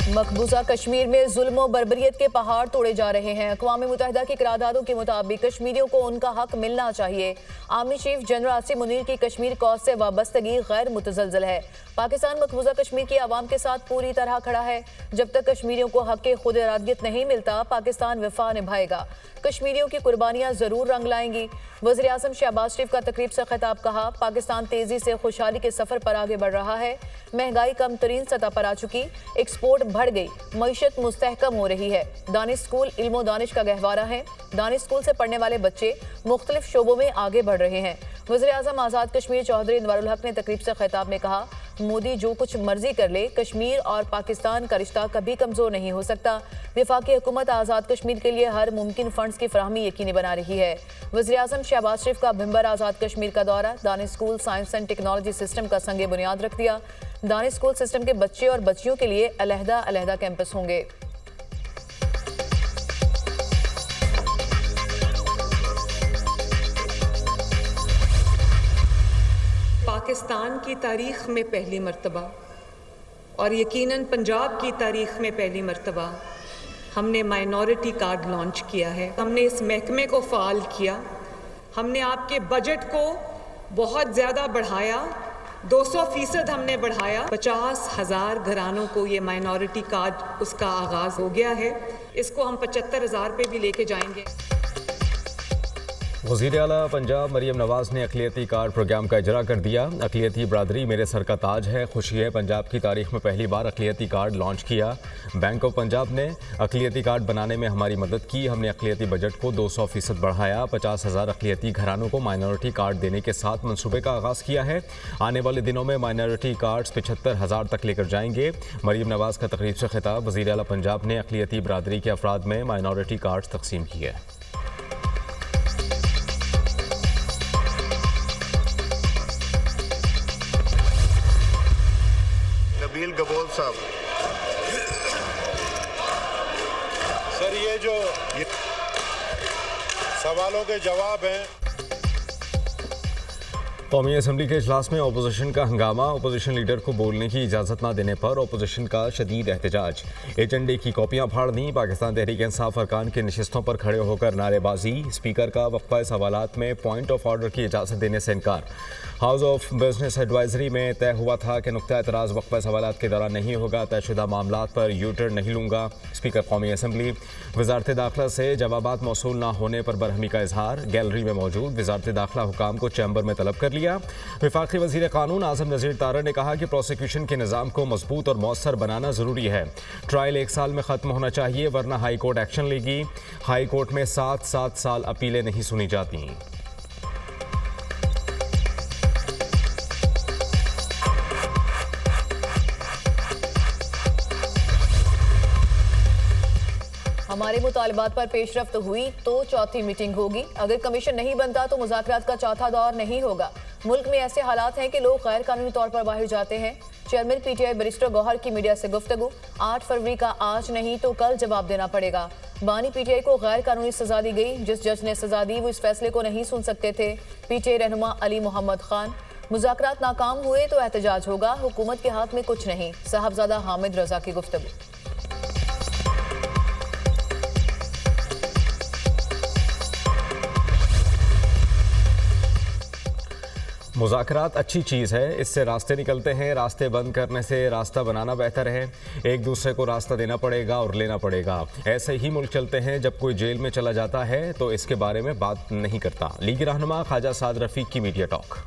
मकबूजा कश्मीर में जुल्म और बर्बरियत के पहाड़ तोड़े जा रहे हैं। अक़वाम मुत्तहिदा की करारदादों के मुताबिक कश्मीरियों को उनका हक मिलना चाहिए। Army chief general Asim Munir की कश्मीर कॉज से वाबस्तगी गैर मुतज़लज़ल है। पाकिस्तान मकबूजा कश्मीर की आवाम के साथ पूरी तरह खड़ा है। जब तक कश्मीरियों को हक खुद इरादियत नहीं मिलता, पाकिस्तान वफा निभाएगा। कश्मीरियों की कुर्बानियां जरूर रंग लाएंगी। वज़ीर आज़म शहबाज शरीफ का तकरीब से खिताब। कहा, पाकिस्तान तेजी से खुशहाली के सफर पर आगे बढ़ रहा है। महंगाई कम तरीन सतह पर आ चुकी, एक्सपोर्ट बढ़ गई, मईशत मुस्तहकम हो रही है। दानिश स्कूल इल्मो दानिश का गहवारा है। दानिश स्कूल से पढ़ने वाले बच्चे मुख्तलिफ शोबों में आगे बढ़ रहे हैं। वज़ीर आज़म आज़ाद कश्मीर चौधरी अनवारुल हक ने तकरीब से खिताब में कहा, मोदी जो कुछ मर्जी कर ले, कश्मीर और पाकिस्तान का रिश्ता कभी कमजोर नहीं हो सकता। वफाकी हुकूमत आज़ाद कश्मीर के लिए हर मुमकिन फंड्स की फराहमी यकीनी बना रही है। वज़ीर आज़म शहबाज शरीफ का भिंबर आज़ाद कश्मीर का दौरा। Danish school science and technology system का संगे बुनियाद रख दिया। दानिश स्कूल सिस्टम के बच्चे और बच्चियों के लिए अलहदा कैंपस होंगे। पाकिस्तान की तारीख में पहली मर्तबा और यकीनन पंजाब की तारीख में पहली मर्तबा हमने माइनॉरिटी कार्ड लॉन्च किया है। हमने इस महकमे को फ़ाल किया। हमने आपके बजट को बहुत ज़्यादा बढ़ाया, 200% हमने बढ़ाया। 50,000 घरानों को ये माइनॉरिटी कार्ड उसका आगाज़ हो गया है। इसको हम 75,000 पे भी लेके जाएंगे। वज़ीर आला पंजाब मरीम नवाज़ ने अक़लियती कार्ड प्रोग्राम का इजरा कर दिया। अक़लियती बरादरी मेरे सर का ताज है, खुशी है। पंजाब की तारीख में पहली बार अक़लियती कार्ड लॉन्च किया। बैंक ऑफ पंजाब ने अक़लियती कार्ड बनाने में हमारी मदद की। हमने अक़लियती बजट को 200% बढ़ाया। 50,000 अक़लियती घरानों को माइनॉरिटी कार्ड देने के साथ मनसूबे का आगाज़ किया है। आने वाले दिनों में माइनॉरिटी कार्ड्स 75,000 तक लेकर जाएंगे। मरीम नवाज़ का तकरीब से खिताब। वज़ीर आला पंजाब ने अक़लियती बरादरी के अफराद में माइनॉरिटी कार्ड्स तकसीम किए। गबोल साहब, सर ये जो सवालों के जवाब हैं। कौमी असम्बली के इजलास में अपोजिशन का हंगामा। अपोजिशन लीडर को बोलने की इजाज़त न देने पर अपोजिशन का शदीद एहतजाज। एजेंडे की कॉपियाँ फाड़ दी। पाकिस्तान तहरीक इंसाफ अरकान की नशिस्तों पर खड़े होकर नारेबाजी। स्पीकर का वक्फा सवालात में पॉइंट ऑफ ऑर्डर की इजाज़त देने से इनकार। हाउस ऑफ बिजनेस एडवाइजरी में तय हुआ था कि नुक्ता एतराज़ वक्फा सवालात के दौरान नहीं होगा। तयशुदा मामलात पर यू टर्न नहीं लूँगा। स्पीकर कौमी असम्बली। वजारत दाखिला से जवाबात मौसूल न होने पर बरहमी का इजहार। गैलरी में मौजूद वजारत दाखिला हुकाम को चैम्बर में तलब कर लिया। वफाकी वज़ीर कानून आज़म नज़ीर तारा ने कहा कि प्रोसिक्यूशन के निज़ाम को मजबूत और मौसर बनाना ज़रूरी है। ट्रायल 1 साल में ख़त्म होना चाहिए, वरना हाई कोर्ट एक्शन लेगी। हाई कोर्ट में 7 साल अपीलें नहीं सुनी जाती। हमारे मुतालबात पर पेशरफ्त हुई तो चौथी मीटिंग होगी। अगर कमीशन नहीं बनता तो मुज़ाकरात का चौथा दौर नहीं होगा। मुल्क में ऐसे हालात हैं कि लोग गैर कानूनी तौर पर बाहर जाते हैं। चेयरमैन पीटीआई बैरिस्टर गौहर की मीडिया से गुफ्तगू। 8 फरवरी का आज नहीं तो कल जवाब देना पड़ेगा। बानी पीटीआई को गैर कानूनी सजा दी गई। जिस जज ने सजा दी वो इस फैसले को नहीं सुन सकते थे। पीटीआई रहनुमा अली मोहम्मद खान। मुज़ाकरात नाकाम हुए तो एहतजाज होगा, हुकूमत के हाथ में कुछ नहीं। साहबजादा हामिद रजा की गुफ्तगू। मुज़ाकरात अच्छी चीज़ है, इससे रास्ते निकलते हैं। रास्ते बंद करने से रास्ता बनाना बेहतर है। एक दूसरे को रास्ता देना पड़ेगा और लेना पड़ेगा। ऐसे ही मुल्क चलते हैं। जब कोई जेल में चला जाता है तो इसके बारे में बात नहीं करता। लीगी रहनुमा ख्वाजा साद रफ़ीक की मीडिया टॉक।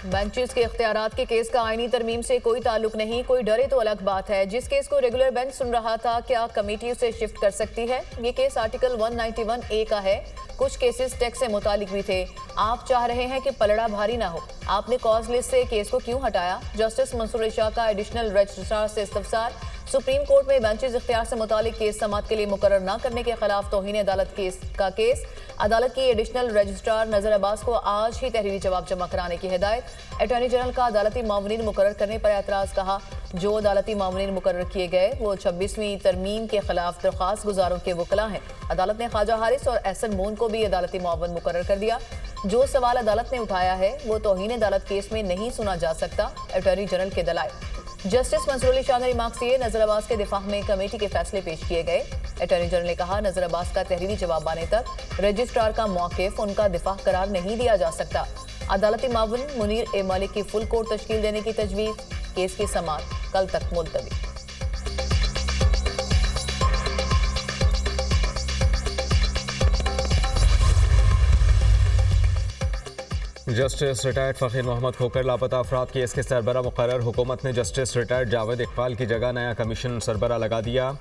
बेंचेस के इख्तियारात के केस का आईनी तरमीम से कोई ताल्लुक नहीं। कोई डरे तो अलग बात है। जिस केस को रेगुलर बेंच सुन रहा था, क्या कमेटी उसे शिफ्ट कर सकती है? ये केस आर्टिकल 191A का है। कुछ केसेस टैक्स से मुतालिक भी थे। आप चाह रहे हैं कि पलड़ा भारी ना हो। आपने कॉज लिस्ट से केस को क्यों हटाया? जस्टिस मंसूर इशा का एडिशनल रजिस्ट्रार से इस्तफसार। सुप्रीम कोर्ट में बेंचेस इख्तियार से मुतालिक केस समाअत के लिए मुकर्रर न करने के खिलाफ तौहीन अदालत केस। अदालत की एडिशनल रजिस्ट्रार नजर अब्बास को आज ही तहरीरी जवाब जमा कराने की हिदायत। अटॉर्नी जनरल का अदालती मामूनीन मुकर्रर करने पर एतराज़। कहा, जो अदालती मामूनीन मुकर्रर किए गए वो 26वीं तरमीम के खिलाफ दरख्वास्त गुजारों के वकला हैं। अदालत ने ख्वाजा हारिस और एहसन मून को भी अदालती मुआवन मुकर्रर कर दिया। जो सवाल अदालत ने उठाया है वो तौहीन अदालत केस में नहीं सुना जा सकता, अटॉर्नी जनरल के दलाइल। जस्टिस मंसूर अली शाह ने रिमार्क्स दिए। नजर अब्बास के दिफा में कमेटी के फैसले पेश किए गए। अटॉर्नी जनरल ने कहा, नजर अब्बास का तहरीरी जवाब आने तक रजिस्ट्रार का मौक़िफ़ उनका दिफा करार नहीं दिया जा सकता। अदालती मावन मुनीर ए मालिक की फुल कोर्ट तश्कील देने की तजवीज़। केस की समाअत कल तक मुलतवी। जस्टिस रिटायर्ड फ़कीर मोहम्मद खोकर लापता अफराद केस के सरबरा मुकर्रर। हुकूमत ने जस्टिस रिटायर्ड जावेद इकबाल की जगह नया कमीशन सरबरा लगा दिया।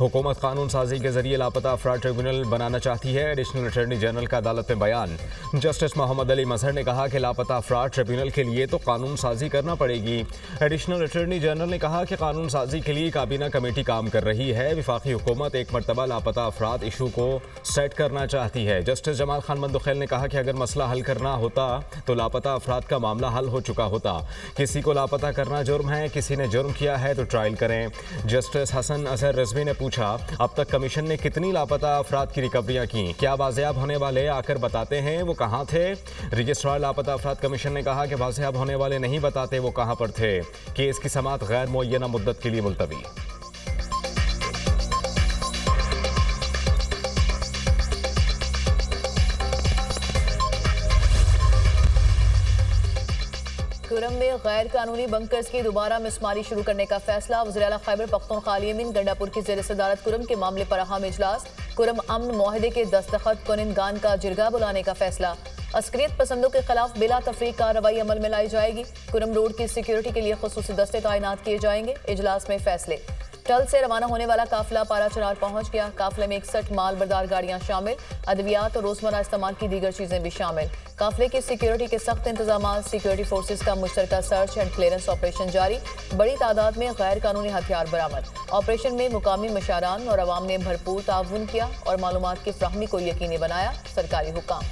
हुकूमत कानून साजी के जरिए लापता अफराद ट्रिब्यूनल बनाना चाहती है। एडिशनल अटॉर्नी जनरल का अदालत में बयान। जस्टिस मोहम्मद अली मजहर ने कहा कि लापता अफराद ट्रिब्यूनल के लिए तो कानून साजी करना पड़ेगी। एडिशनल अटॉर्नी जनरल ने कहा कि कानून साजी के लिए काबीना कमेटी काम कर रही है। विफाकी हुकूमत एक मरतबा लापता अफराद इशू को सेट करना चाहती है। जस्टिस जमाल खान मंदुखेल ने कहा कि अगर मसला हल करना होता तो लापता अफराद का मामला हल हो चुका होता। किसी को लापता करना जुर्म है, किसी ने जुर्म किया है तो ट्रायल करें। जस्टिस हसन अजहर रिजवी ने पूछा, अब तक कमीशन ने कितनी लापता अफराद की रिकवरियां की, क्या बाजियाब होने वाले आकर बताते हैं वो कहाँ थे। रजिस्ट्रार लापता अफराद कमीशन ने कहा कि बाजियाब होने वाले नहीं बताते वो कहाँ पर थे। केस की समाअत गैर मुअय्यना मुद्दत के लिए मुलतवी। कुरम में गैर कानूनी बंकर्स की दोबारा मिसमारी शुरू करने का फैसला। वज़ीर आला खैबर पख्तूनख्वा अली अमीन गंडापुर की ज़ेर सदारत कुरम के मामले पर अहम इजलास। कुरम अमन मुआहदे के दस्तखत कुनिंदगान का जिरगा बुलाने का फैसला। अस्करियत पसंदों के खिलाफ बिला तफरीक कार्रवाई अमल में लाई जाएगी। कुरम रोड की सिक्योरिटी के लिए खुसूसी दस्ते तैनात किए जाएंगे। इजलास में फैसले। टल से रवाना होने वाला काफिला पारा चनार पहुंच गया। काफिले में 61 माल बरदार गाड़ियां शामिल, अद्वियात और रोजमर्रा इस्तेमाल की दीगर चीजें भी शामिल। काफिले की सिक्योरिटी के सख्त इंतजाम। सिक्योरिटी फोर्सेज का मुश्तरका सर्च एंड क्लियरेंस ऑपरेशन जारी। बड़ी तादाद में गैर कानूनी हथियार बरामद। ऑपरेशन में मुकामी मशारान और अवाम ने भरपूर ताउन किया और मालूमात की फ्राहमी को यकीनी बनाया। सरकारी हुकाम।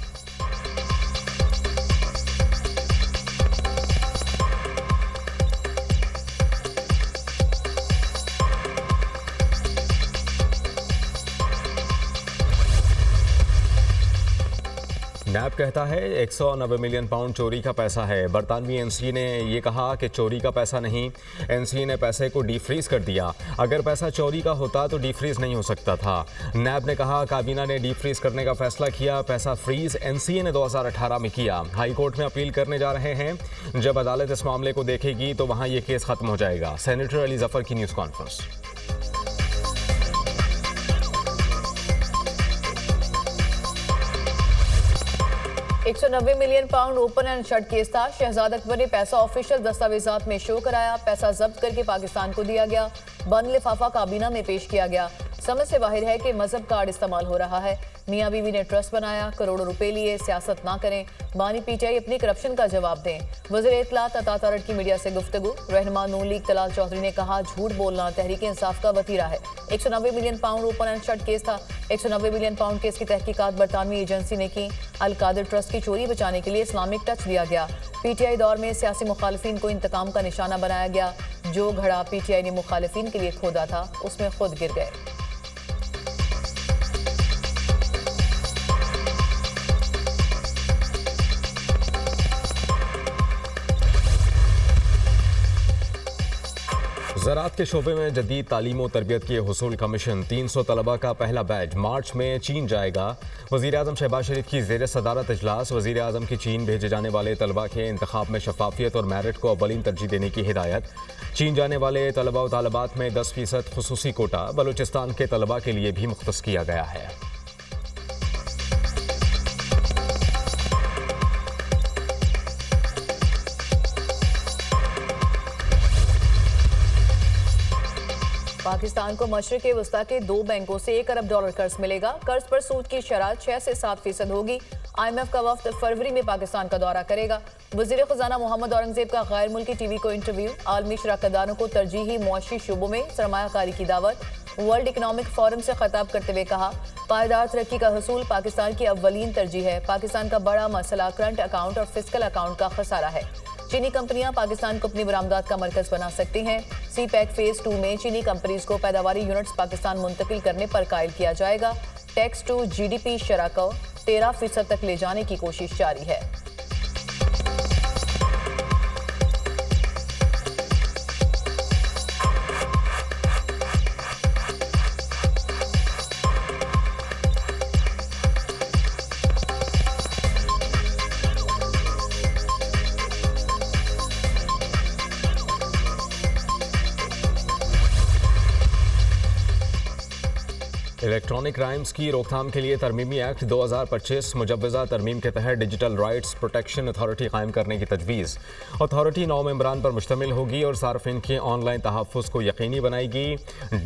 नैब कहता है 190 मिलियन पाउंड चोरी का पैसा है। बरतानवी एनसीए ने यह कहा कि चोरी का पैसा नहीं, एनसीए ने पैसे को डीफ्रीज कर दिया। अगर पैसा चोरी का होता तो डीफ्रीज नहीं हो सकता था। नैब ने कहा काबीना ने डीफ्रीज करने का फैसला किया। पैसा फ्रीज एनसीए ने 2018 में किया। हाई कोर्ट में अपील करने जा रहे हैं। जब अदालत इस मामले को देखेगी तो वहां ये केस खत्म हो जाएगा। सेनेटर अली जफर की news conference. 190 million pound open and shut case था। शहजाद अकबर ने पैसा ऑफिशियल दस्तावेजात में शो कराया। पैसा जब्त करके पाकिस्तान को दिया गया। बंद लिफाफा काबीना में पेश किया गया। समझ से बाहर है कि मजहब कार्ड इस्तेमाल हो रहा है। मियाँ बीवी ने ट्रस्ट बनाया, करोड़ों रुपए लिए। सियासत ना करें। बानी पीटीआई अपनी करप्शन का जवाब दें। वज़ीर इत्तलात अता तारड़ की मीडिया से गुफ्तगू। रहनुमा नून लीग तलाल चौधरी ने कहा, झूठ बोलना तहरीक इंसाफ का वतीरा है। 190 million pound open and shut case था। 190 मिलियन पाउंड केस की तहकीकात बरतानवी एजेंसी ने की। अल कादिर ट्रस्ट की चोरी बचाने के लिए इस्लामिक टच दिया गया। पीटीआई दौर में सियासी मुखालिफिन को इंतकाम का निशाना बनाया गया। जो घड़ा पीटीआई ने मुखालिफिन के लिए खोदा था उसमें खुद गिर गए। ज़राअत के शोबे में जदीद तालीम और तरबियत के हुसूल का मिशन। 300 तलबा का पहला बैच मार्च में चीन जाएगा। वज़ीर आज़म शहबाज शरीफ की ज़ेर सदारत इजलास। वज़ीर आज़म की चीन भेजे जाने वाले तलबा के इंतखाब में शफाफियत और मेरिट को अव्वलीन तरजीह देने की हिदायत। चीन जाने वाले तलबा और तालिबात में 10% खुसूसी कोटा बलूचिस्तान के तलबा के लिए भी मुख्तस किया गया है। पाकिस्तान को मशरिक़ वस्ता के 2 बैंकों से $1 अरब कर्ज मिलेगा। कर्ज पर सूद की शरह 6 से 7% होगी। IMF का वफ्द फरवरी में पाकिस्तान का दौरा करेगा। वज़ीर ख़जाना मोहम्मद औरंगज़ेब का गैर मुल्की टीवी को इंटरव्यू। आलमी शराकतदारों को तरजीही मुआशी शुबों में सरमायाकारी की दावत। वर्ल्ड इकनॉमिक फोरम से खिताब करते हुए कहा, पायदार तरक्की का हसूल पाकिस्तान की अव्वलीन तरजीह है। पाकिस्तान का बड़ा मसला करंट अकाउंट और फिस्कल अकाउंट का खसारा है। चीनी कंपनियां पाकिस्तान को अपनी बरामदात का मरकज बना सकती हैं। CPEC फेज 2 में चीनी कंपनीज को पैदावारी यूनिट्स पाकिस्तान मुंतकिल करने पर कायल किया जाएगा। टैक्स टू GDP शरह को 13% तक ले जाने की कोशिश जारी है। इलेक्ट्रॉनिक क्राइम्स की रोकथाम के लिए तरमीमी एक्ट 2025 मुजव्वज़ा तरमीम के तहत डिजिटल राइट्स प्रोटेक्शन अथॉरिटी कायम करने की तजवीज़। अथॉरिटी 9 मेंबरान पर मुश्तमिल होगी और सार्फिन के ऑनलाइन तहफ़्फ़ुज़ को यकीनी बनाएगी।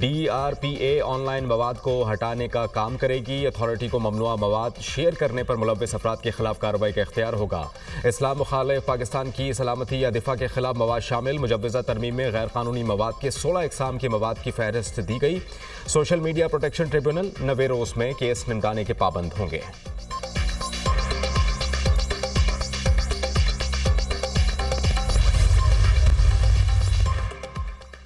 DRPA ऑनलाइन मवाद को हटाने का काम करेगी। अथॉरिटी को ममनुआ मवाद शेयर करने पर मुलव्वस अफराद के खिलाफ कार्रवाई का इख्तियार होगा। इस्लाम मुखालिफ पाकिस्तान की सलामती या दिफा के खिलाफ मवाद शामिल मुजव्वज़ा तरमीम में गैर कानूनी मवाद के 16 इकसाम के मवाद की फहरिस्त दी गई। सोशल मीडिया प्रोटेक्शन ट्रिब्यूनल 90 रोज में केस निमटाने के पाबंद होंगे।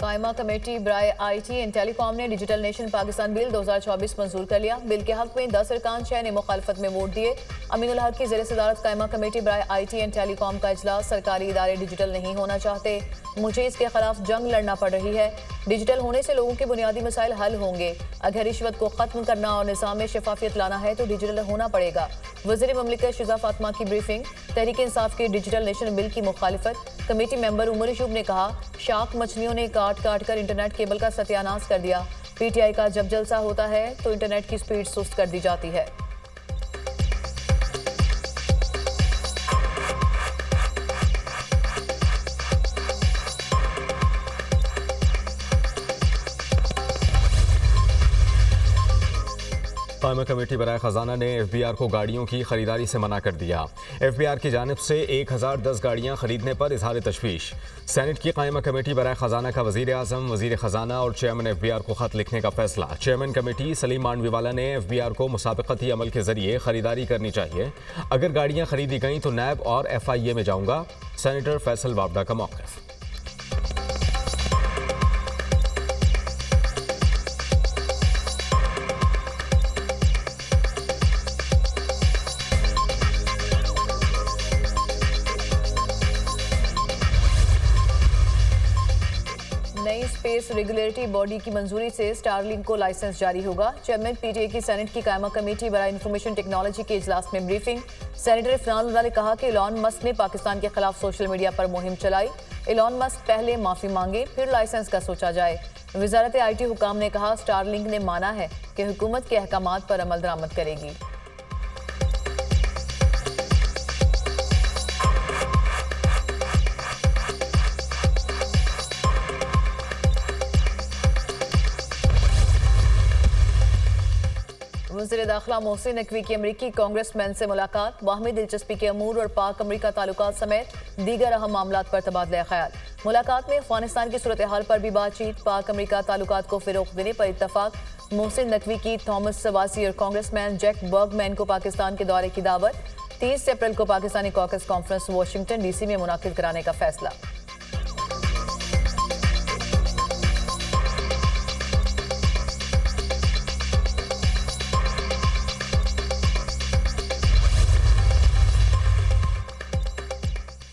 कायमा कमेटी बराए IT एंड टेलीकॉम ने डिजिटल नेशन पाकिस्तान बिल 2024 मंजूर कर लिया। बिल के हक में 10 अरकान 6 ने मुखालफत में वोट दिए। अमीनुल हक की ज़ेर सदारत कायमा कमेटी बराए IT एंड टेलीकॉम का इजलास। सरकारी इदारे डिजिटल नहीं होना चाहते, मुझे इसके खिलाफ जंग लड़ना पड़ रही है। डिजिटल होने से लोगों के बुनियादी मसाइल हल होंगे। अगर रिश्वत को खत्म करना और निज़ाम में शफाफियत लाना है तो डिजिटल होना पड़ेगा। वज़ीर ममलिकत शिजा फातिमा की ब्रीफिंग। तहरीक इंसाफ के डिजिटल नेशन बिल की मुखालिफत। कमेटी मेंबर उमर अयूब ने कहा, शार्क मछलियों ने काट कर इंटरनेट केबल का सत्यानाश कर दिया। PTI का जब जलसा होता है तो इंटरनेट की स्पीड सुस्त कर दी जाती है। कायमा कमेटी बराए खजाना ने FBR को गाड़ियों की खरीदारी से मना कर दिया। FBR की जानिब से 1010 गाड़ियां खरीदने पर इजहार तशवीश। सेनेट की कायमा कमेटी बराए खजाना का वजीर आजम, वजीर खजाना और चेयरमैन FBR को खत लिखने का फैसला। चेयरमैन कमेटी सलीम मांडवीवाला ने FBR को मुसाबकती अमल के जरिए खरीदारी करनी चाहिए। अगर गाड़ियां खरीदी गई तो नैब और FIA में जाऊंगा। सेनेटर फैसल वावडा का मौक़िफ़। नई स्पेस रेगुलेटरी बॉडी की मंजूरी से स्टारलिंक को लाइसेंस जारी होगा। चेयरमैन PTA की सेनेट की कायमा कमेटी बराए इंफॉर्मेशन टेक्नोलॉजी के इजलास में ब्रीफिंग। सेनेटर इरफान अल्लाह ने कहा कि इलॉन मस्क ने पाकिस्तान के खिलाफ सोशल मीडिया पर मुहिम चलाई। इलॉन मस्क पहले माफी मांगे फिर लाइसेंस का सोचा जाए। वजारत IT हुकाम ने कहा, स्टारलिंक ने माना है कि हुकूमत के अहकामात पर अमल दरामद करेगी। वज़ीर दाखिला मोहसिन नकवी की अमरीकी कांग्रेसमैन से मुलाकात। बाहमी दिलचस्पी के अमूर और पाक अमरीका ताल्लुकात समेत दीगर अहम मामलात पर तबादला ख्याल। मुलाकात में अफगानिस्तान की सूरत हाल पर भी बातचीत। पाक अमरीका ताल्लुकात को फ़रोग़ देने पर इत्तफाक। मोहसिन नकवी की थॉमस सवासी और कांग्रेसमैन जैक बर्गमैन को पाकिस्तान के दौरे की दावत। 30 अप्रैल को Pakistani caucus conference Washington DC में मुनाकिद कराने का फैसला।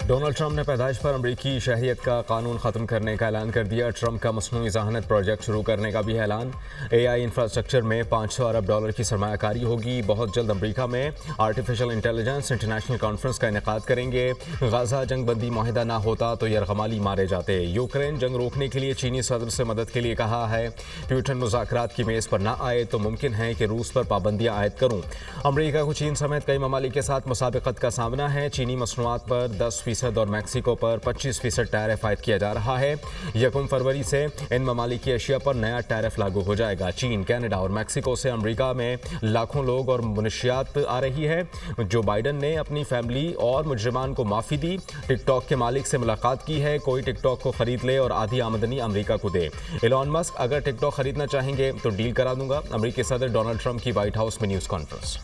डोनाल्ड ट्रंप ने पैदाइश पर अमरीकी शहरियत का कानून ख़त्म करने का ऐलान कर दिया। ट्रंप का मसनूई ज़हानत प्रोजेक्ट शुरू करने का भी ऐलान। AI इंफ्रास्ट्रक्चर में $500 अरब की सरमायाकारी होगी। बहुत जल्द अमरीका में आर्टिफिशियल इंटेलिजेंस इंटरनेशनल कॉन्फ्रेंस का इनेकाद करेंगे। गाजा जंग बंदी माहिदा ना होता तो यरगमाली मारे जाते। यूक्रेन जंग रोकने के लिए चीनी सदर से मदद के लिए कहा है। प्यूटन मुज़ाकरात की मेज़ पर ना आए तो मुमकिन है कि रूस पर पाबंदियाँ आयद करूँ। अमरीका को चीन समेत कई ममालिक के साथ मुसाबकत का सामना है। चीनी मसनूआत पर 10% और मैक्सिको पर 25% टैरिफ आयद किया जा रहा है। 1 फरवरी से इन ममालिक की एशिया पर नया टैरिफ लागू हो जाएगा। चीन, कनाडा और मैक्सिको से अमेरिका में लाखों लोग और मुनशियात आ रही है। जो बाइडन ने अपनी फैमिली और मुजरिमान को माफ़ी दी। टिकटॉक के मालिक से मुलाकात की है। कोई टिकटॉक को खरीद ले और आधी आमदनी अमेरिका को दे। इलॉन मस्क अगर टिकटॉक खरीदना चाहेंगे तो डील करा दूंगा। अमेरिकी सदर डोनाल्ड ट्रंप की व्हाइट हाउस में न्यूज़ कॉन्फ्रेंस।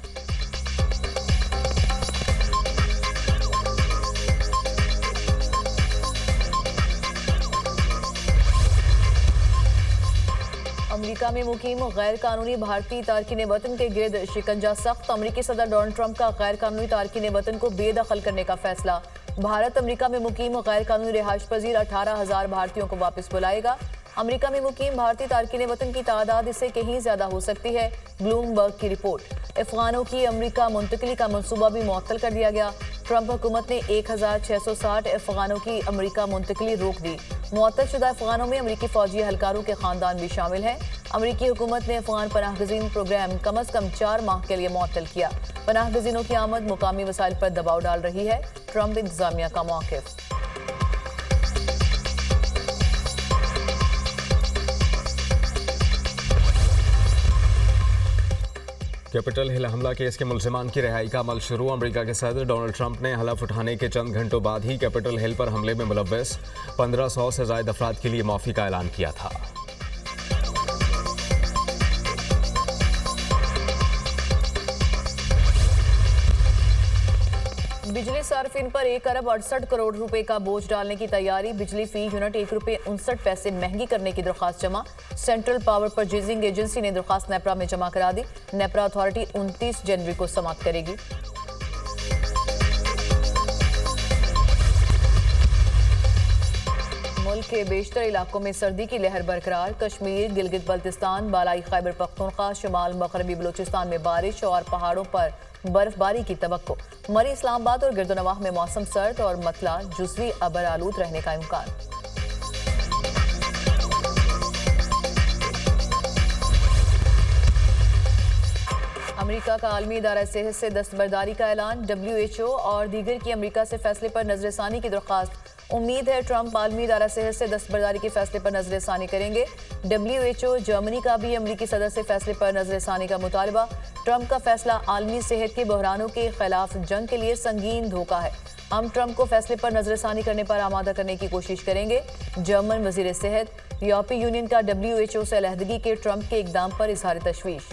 अमेरिका में मुकीम गैर कानूनी भारतीय तारकिन वतन के गिर्द शिकंजा सख्त। अमेरिकी सदर डोनाल्ड ट्रंप का गैर कानूनी तारकिन वतन को बेदखल करने का फैसला। भारत अमेरिका में मुकीम गैर कानूनी रिहाइश पजीर 18,000 भारतीयों को वापस बुलाएगा। अमेरिका में मुकीम भारतीय तारकिन वतन की तादाद इससे कहीं ज्यादा हो सकती है, ब्लूमबर्ग की रिपोर्ट। अफगानों की अमेरिका मुंतकली का मंसूबा भी मुअत्तल कर दिया गया। ट्रंप हुकूमत ने 1,660 अफगानों की अमेरिका मुंतकली रोक दी। मुअत्तल शुदा अफगानों में अमेरिकी फौजी एहलकारों के खानदान भी शामिल हैं। अमेरिकी हुकूमत ने अफगान पनाहगजीन प्रोग्राम कम अज कम 4 माह के लिए मुअत्तल किया। पनाहगजीनों की आमद मुकामी वसाइल पर दबाव डाल रही है, ट्रंप इंतजामिया का मौक़िफ़। कैपिटल हिल हमला केस के मुल्जिमान की रिहाई का अमल शुरू। अमेरिका के सदर डोनाल्ड ट्रंप ने हलफ उठाने के चंद घंटों बाद ही कैपिटल हिल पर हमले में मुलव्वस 1500 से ज्यादा अफराद के लिए माफी का ऐलान किया था। बिजली सार्फिन पर 1 अरब 68 करोड़ रुपए का बोझ डालने की तैयारी। बिजली फी यूनिट 1 रुपये 59 पैसे महंगी करने की दरख्वास्त जमा। सेंट्रल पावर परचेजिंग एजेंसी ने दरख्वास्त नेपरा में जमा करा दी। नेपरा अथॉरिटी 29 जनवरी को समाप्त करेगी। मुल्क के बेशतर इलाकों में सर्दी की लहर बरकरार। कश्मीर, गिलगित बल्तिस्तान, बालाई खैबर पख्तूनख्वा, शुमाल मगरबी बलूचिस्तान में बारिश और पहाड़ों पर बर्फबारी की तवक्को। मरी, इस्लामाबाद और गिरदोनवाह में मौसम सर्द और मतला जुज़वी अबर आलूद रहने का इम्कान। अमेरिका का आलमी इदारा सेहत से दस्तबरदारी का ऐलान। WHO और दीगर की अमेरिका से फैसले पर नजरसानी की दरख्वास्त। उम्मीद है ट्रंप आलमी इदारा सेहत से दस्तबरदारी के फैसले पर नजरसानी करेंगे। WHO, जर्मनी का भी अमेरिकी सदर से फैसले पर नजरसानी का मुतालबा। ट्रंप का फैसला आलमी सेहत के बहरानों के खिलाफ जंग के लिए संगीन धोखा है। हम ट्रंप को फैसले पर नजरसानी करने पर आमादा करने की कोशिश करेंगे। जर्मन वजीर सेहत। यूरोपीय यूनियन का WHO से अलहदगी के ट्रंप के इकदाम पर इजहार तशवीश।